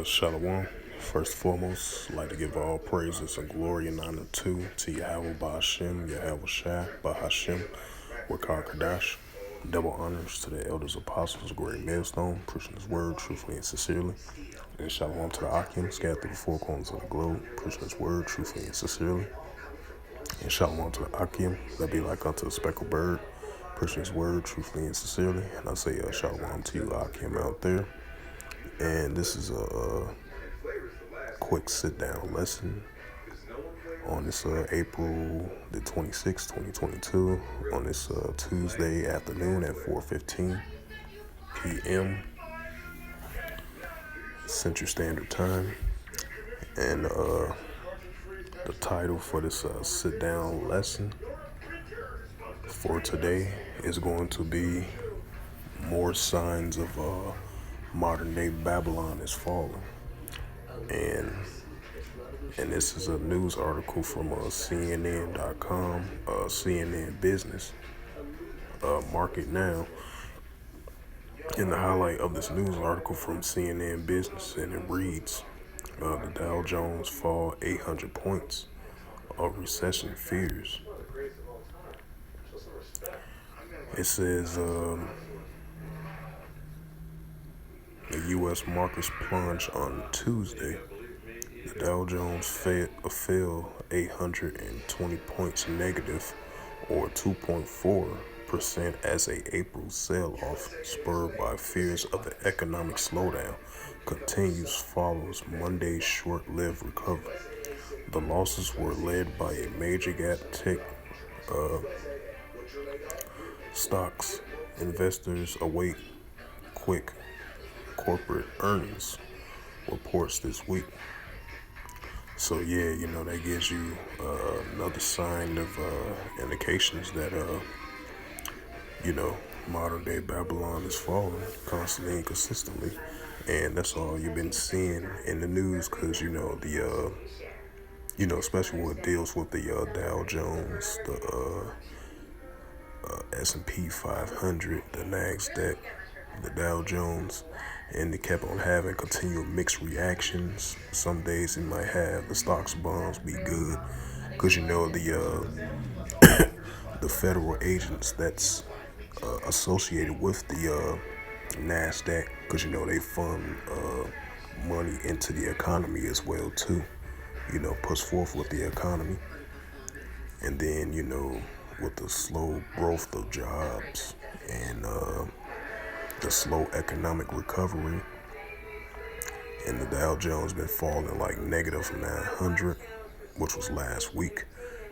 Shalom. First and foremost, I'd like to give all praises and glory and honor to Yahweh Ba'Hashem, Yahweh Shai, Ba'Hashem, Wakar Kadash. Double honors to the elders, apostles, great millstone, preaching his word truthfully and sincerely. And shalom to the Akim, scattered through the four corners of the globe, preaching his word truthfully and sincerely. And shalom to the Akim, that be like unto a speckled bird, preaching his word truthfully and sincerely. And I say shalom to you, Akim, out there. And this is a quick sit-down lesson on this April the 26th, 2022, on this Tuesday afternoon at 4:15 p.m. Central Standard Time. And the title for this sit-down lesson for today is going to be More Signs of Modern-Day Babylon is Falling. And this is a news article from CNN.com, CNN Business, Market Now. In the highlight of this news article from CNN Business, and it reads, the Dow Jones fall 800 points of recession fears. It says the U.S. markets plunged on Tuesday. The Dow Jones fell 820 points negative, or 2.4%, as a April sell-off spurred by fears of an economic slowdown continues follows Monday's short-lived recovery. The losses were led by a major cap tech stocks. Investors await quick corporate earnings reports this week. So yeah, that gives you another sign of indications that modern day Babylon is falling constantly and consistently, and that's all you've been seeing in the news. Because especially when it deals with the Dow Jones, the S&P 500, the Nasdaq, the Dow Jones. And they kept on having continual mixed reactions. Some days it might have the stocks bonds be good, because the federal agents that's associated with the Nasdaq, because they fund money into the economy as well too. Puts forth with the economy, and then with the slow growth of jobs and the slow economic recovery, and the Dow Jones been falling like negative 900, which was last week,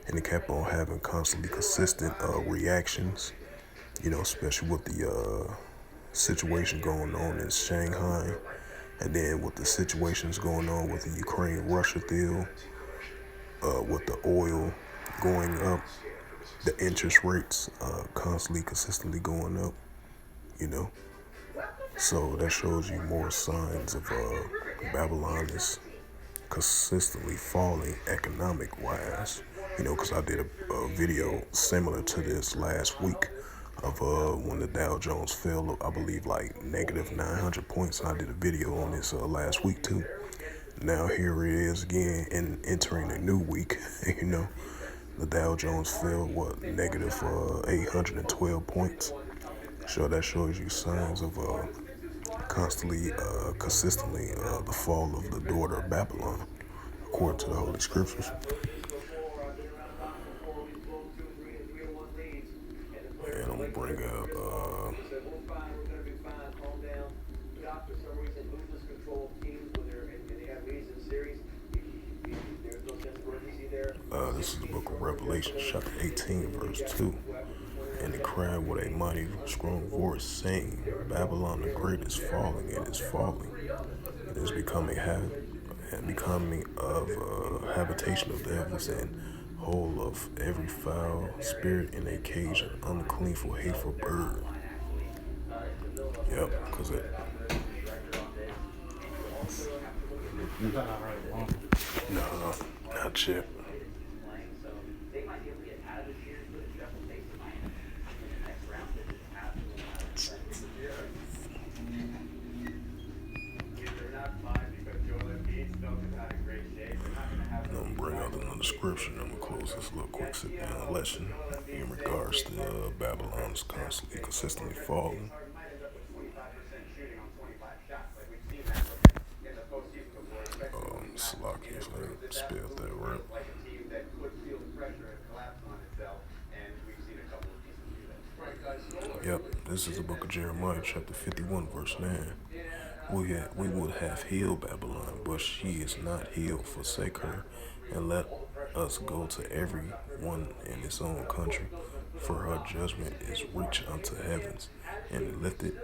and it kept on having constantly consistent reactions, especially with the situation going on in Shanghai, and then with the situations going on with the Ukraine-Russia deal, with the oil going up, the interest rates constantly, consistently going up, So that shows you more signs of Babylon is consistently falling economic-wise. Because I did a video similar to this last week of when the Dow Jones fell, I believe, like negative 900 points. I did a video on this last week too. Now here it is again, and entering a new week. The Dow Jones fell negative 812 points. So that shows you signs of consistently the fall of the daughter of Babylon, according to the Holy Scriptures. And I'm gonna bring out this is the book of Revelation, chapter 18, verse 2. And he cried with a mighty strong voice, saying, Babylon the great is falling, it is falling. It is becoming of habitation of devils, and whole of every foul spirit in a cage, and unclean for hateful bird. Yep, because no, not yet. description. I'm gonna close this little quick sit down lesson in regards to Babylon's constantly, consistently falling. Slocky if I spelled that right. Yep, this is the book of Jeremiah, chapter 51, verse 9. We would have healed Babylon, but she is not healed. Forsake her, and let us go to every one in his own country. For her judgment is reached unto heavens, and lifted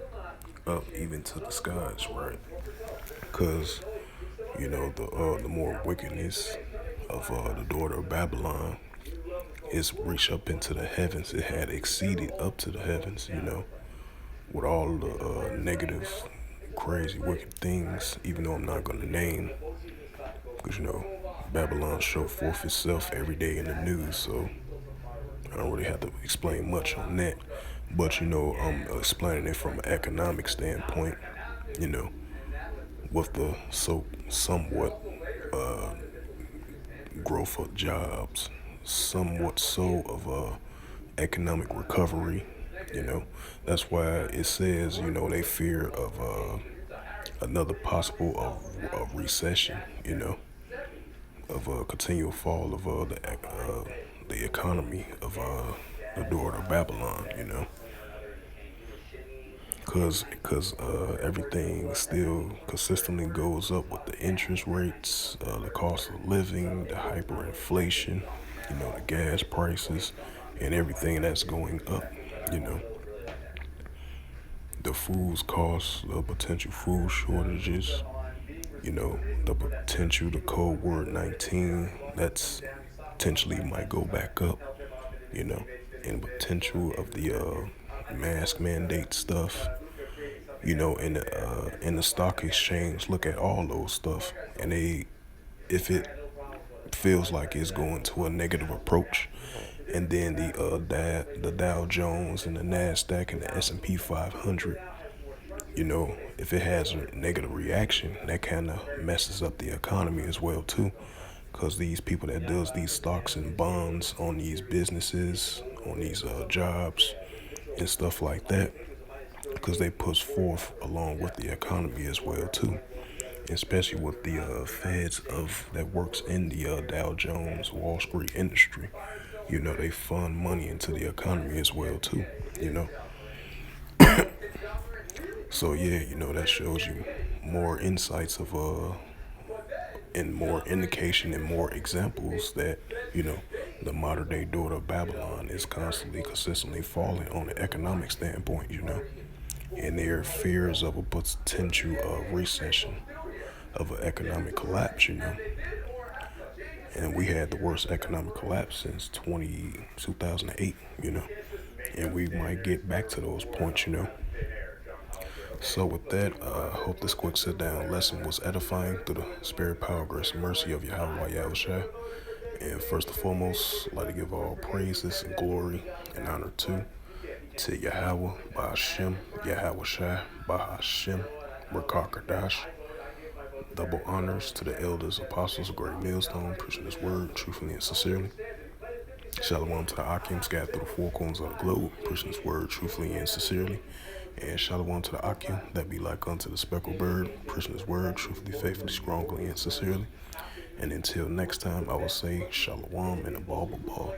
up even to the skies, right? Because, the more wickedness of the daughter of Babylon is reached up into the heavens. It had exceeded up to the heavens, with all the negative, crazy, wicked things, even though I'm not going to name, because, Babylon show forth itself every day in the news, so I don't really have to explain much on that. But, I'm explaining it from an economic standpoint, you know, with the somewhat growth of jobs, somewhat of economic recovery. That's why it says, they fear of another possible of recession. Of a continual fall of the economy of the daughter of Babylon. Because everything still consistently goes up with the interest rates, the cost of living, the hyperinflation, the gas prices, and everything that's going up. You know, the foods costs, the potential food shortages, the potential, the COVID-19 that's potentially might go back up, and potential of the mask mandate stuff, in the stock exchange. Look at all those stuff, and if it feels like it's going to a negative approach, and then the Dow Jones and the Nasdaq and the S&P 500, if it has a negative reaction, that kind of messes up the economy as well too, because these people that does these stocks and bonds on these businesses, on these jobs and stuff like that, because they push forth along with the economy as well too, especially with the feds of that works in the Dow Jones Wall Street industry. They fund money into the economy as well too. So yeah, that shows you more insights of and more indication and more examples that the modern day daughter of Babylon is constantly, consistently falling on the economic standpoint. And their fears of a potential recession, of an economic collapse. And we had the worst economic collapse since 2008. And we might get back to those points. So with that, I hope this quick sit down lesson was edifying through the spirit, power, grace, and mercy of Yahweh Yahushua. And first and foremost, I'd like to give all praises and glory and honor to Yahweh, Ba'ashem, Yahweh Shai, Ba'ashem, Rakakadash. Double honors to the elders, apostles of Great Millstone, preaching this word truthfully and sincerely. Shalom to the Akim, scattered through the four corners of the globe, preaching this word truthfully and sincerely. And shalom to the Akim, that be like unto the speckled bird, preaching his word truthfully, faithfully, strongly, and sincerely. And until next time, I will say shalom and a ball.